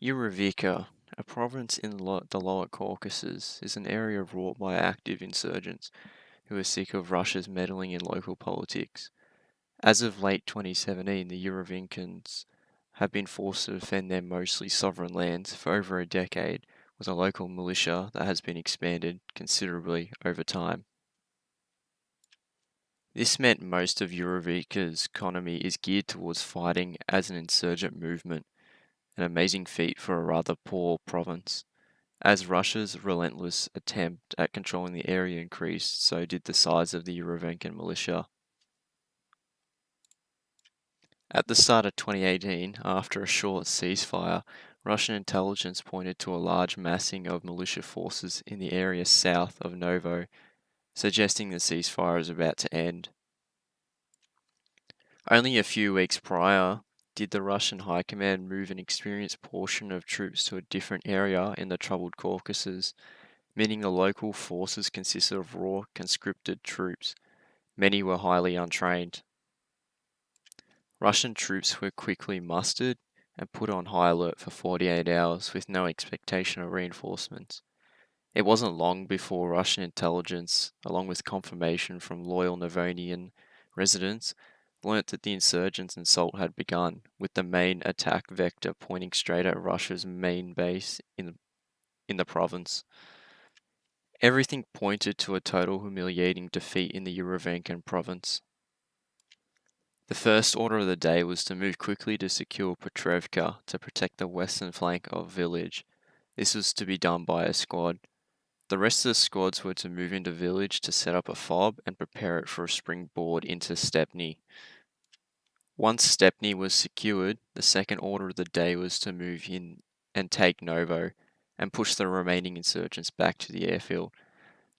Yehorivka, a province in the Lower Caucasus, is an area ruled by active insurgents who are sick of Russia's meddling in local politics. As of late 2017, the Yehorivkans have been forced to defend their mostly sovereign lands for over a decade with a local militia that has been expanded considerably over time. This meant most of Yehorivka's economy is geared towards fighting as an insurgent movement, an amazing feat for a rather poor province. As Russia's relentless attempt at controlling the area increased, so did the size of the Yehorivkan militia. At the start of 2018, after a short ceasefire, Russian intelligence pointed to a large massing of militia forces in the area south of Novo, suggesting the ceasefire is about to end. Only a few weeks prior did the Russian High Command move an experienced portion of troops to a different area in the troubled Caucasus, meaning the local forces consisted of raw, conscripted troops. Many were highly untrained. Russian troops were quickly mustered and put on high alert for 48 hours with no expectation of reinforcements. It wasn't long before Russian intelligence, along with confirmation from loyal Novonian residents, learnt that the insurgents' assault had begun, with the main attack vector pointing straight at Russia's main base in the province. Everything pointed to a total humiliating defeat in the Yehorivkan province. The first order of the day was to move quickly to secure Petrovka to protect the western flank of village. This was to be done by a squad. The rest of the squads were to move into village to set up a fob and prepare it for a springboard into Stepny. Once Stepny was secured, the second order of the day was to move in and take Novo and push the remaining insurgents back to the airfield.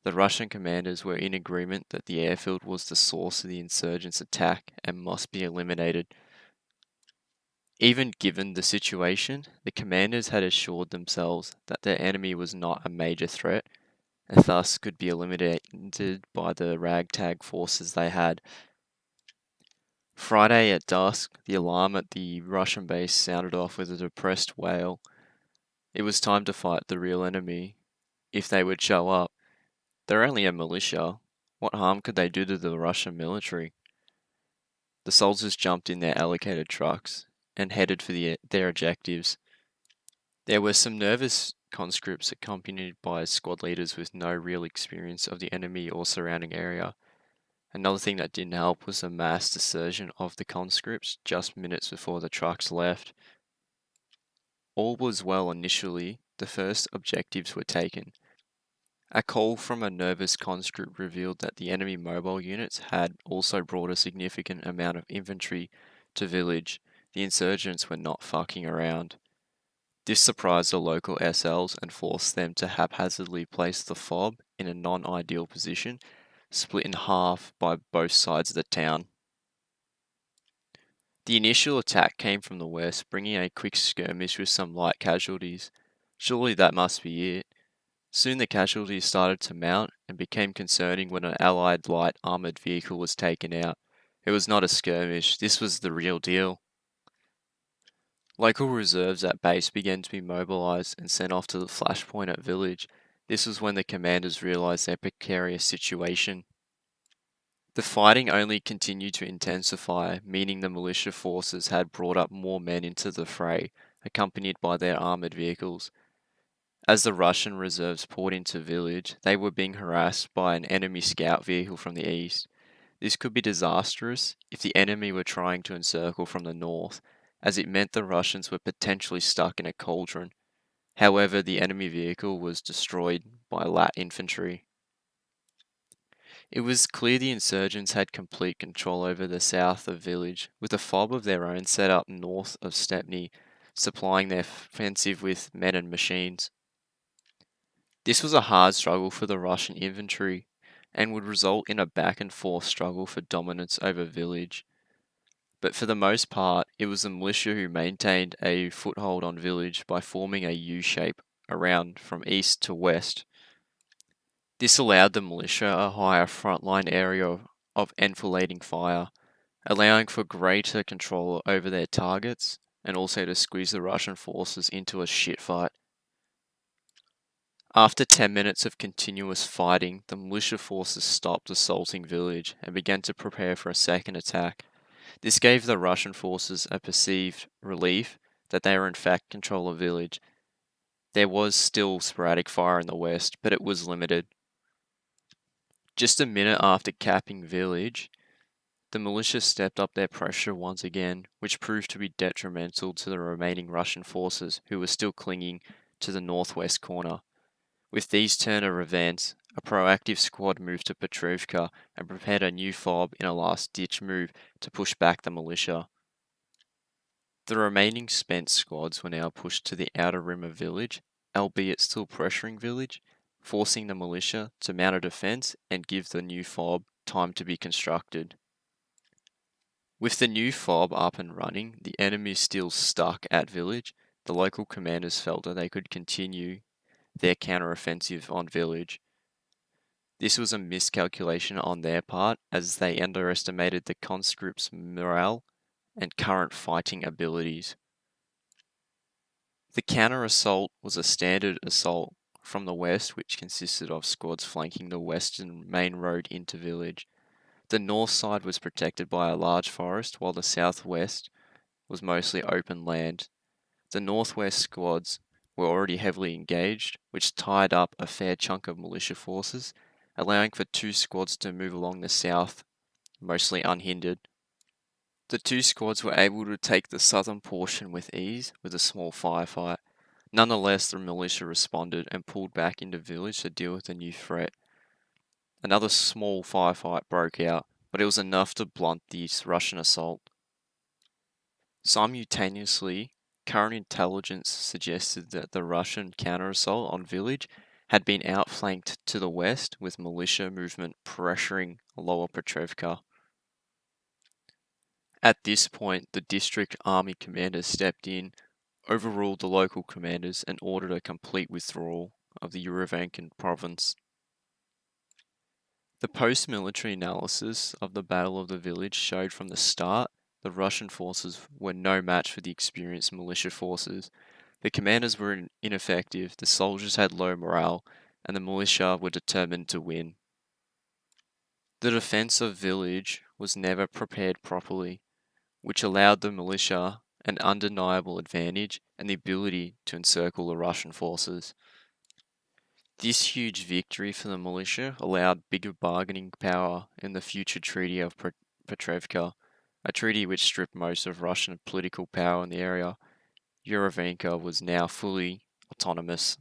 The Russian commanders were in agreement that the airfield was the source of the insurgents' attack and must be eliminated. Even given the situation, the commanders had assured themselves that their enemy was not a major threat and thus could be eliminated by the ragtag forces they had. Friday at dusk, the alarm at the Russian base sounded off with a depressed wail. It was time to fight the real enemy, if they would show up. They're only a militia. What harm could they do to the Russian military? The soldiers jumped in their allocated trucks and headed for their objectives. There were some nervous conscripts accompanied by squad leaders with no real experience of the enemy or surrounding area. Another thing that didn't help was the mass desertion of the conscripts just minutes before the trucks left. All was well initially. The first objectives were taken. A call from a nervous conscript revealed that the enemy mobile units had also brought a significant amount of infantry to village. The insurgents were not fucking around. This surprised the local SLs and forced them to haphazardly place the fob in a non-ideal position, split in half by both sides of the town. The initial attack came from the west, bringing a quick skirmish with some light casualties. Surely that must be it. Soon the casualties started to mount and became concerning when an Allied light armoured vehicle was taken out. It was not a skirmish, this was the real deal. Local reserves at base began to be mobilised and sent off to the flashpoint at village. This was when the commanders realised their precarious situation. The fighting only continued to intensify, meaning the militia forces had brought up more men into the fray, accompanied by their armoured vehicles. As the Russian reserves poured into village, they were being harassed by an enemy scout vehicle from the east. This could be disastrous if the enemy were trying to encircle from the north, as it meant the Russians were potentially stuck in a cauldron. However, the enemy vehicle was destroyed by Lat infantry. It was clear the insurgents had complete control over the south of village, with a fob of their own set up north of Stepny, supplying their offensive with men and machines. This was a hard struggle for the Russian infantry, and would result in a back and forth struggle for dominance over village. But for the most part, it was the militia who maintained a foothold on village by forming a U shape around from east to west. This allowed the militia a higher frontline area of enfilading fire, allowing for greater control over their targets and also to squeeze the Russian forces into a shit fight. After 10 minutes of continuous fighting, the militia forces stopped assaulting village and began to prepare for a second attack. This gave the Russian forces a perceived relief that they were in fact control of village. There was still sporadic fire in the west, but it was limited. Just a minute after capping village, the militia stepped up their pressure once again, which proved to be detrimental to the remaining Russian forces who were still clinging to the northwest corner. With these turn of events, a proactive squad moved to Petrovka and prepared a new fob in a last-ditch move to push back the militia. The remaining spent squads were now pushed to the outer rim of village, albeit still pressuring village, forcing the militia to mount a defence and give the new fob time to be constructed. With the new fob up and running, the enemy still stuck at village. The local commanders felt that they could continue their counter-offensive on village. This was a miscalculation on their part, as they underestimated the conscripts' morale and current fighting abilities. The counter-assault was a standard assault from the west, which consisted of squads flanking the western main road into village. The north side was protected by a large forest, while the southwest was mostly open land. The northwest squads were already heavily engaged, which tied up a fair chunk of militia forces, allowing for two squads to move along the south, mostly unhindered. The two squads were able to take the southern portion with ease, with a small firefight. Nonetheless, the militia responded and pulled back into village to deal with the new threat. Another small firefight broke out, but it was enough to blunt the Russian assault. Simultaneously, current intelligence suggested that the Russian counter-assault on village had been outflanked to the west, with militia movement pressuring Lower Petrovka. At this point, the district army commander stepped in, overruled the local commanders, and ordered a complete withdrawal of the Yehorivka province. The post-military analysis of the Battle of the Village showed from the start the Russian forces were no match for the experienced militia forces. The commanders were ineffective, the soldiers had low morale, and the militia were determined to win. The defense of Village was never prepared properly, which allowed the militia an undeniable advantage and the ability to encircle the Russian forces. This huge victory for the militia allowed bigger bargaining power in the future Treaty of Petrovka, a treaty which stripped most of Russian political power in the area. Yehorivka was now fully autonomous.